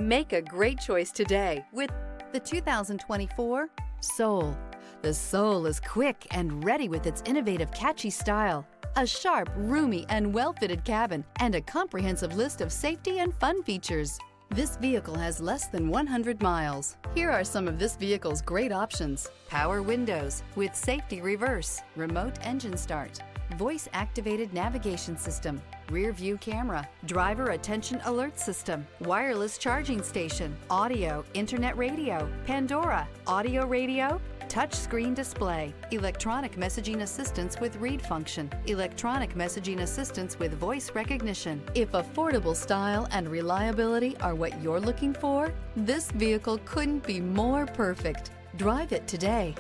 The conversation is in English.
Make a great choice today with the 2024 Soul. The Soul is quick and ready with its innovative, catchy style, a sharp, roomy, and well-fitted cabin, and a comprehensive list of safety and fun features. This vehicle has less than 100 miles. Here are some of this vehicle's great options: power windows with safety reverse, remote engine start, voice-activated navigation system, rear view camera, driver attention alert system, wireless charging station, audio, internet radio, Pandora, audio radio, touchscreen display, electronic messaging assistance with read function, electronic messaging assistance with voice recognition. If affordable style and reliability are what you're looking for, this vehicle couldn't be more perfect. Drive it today.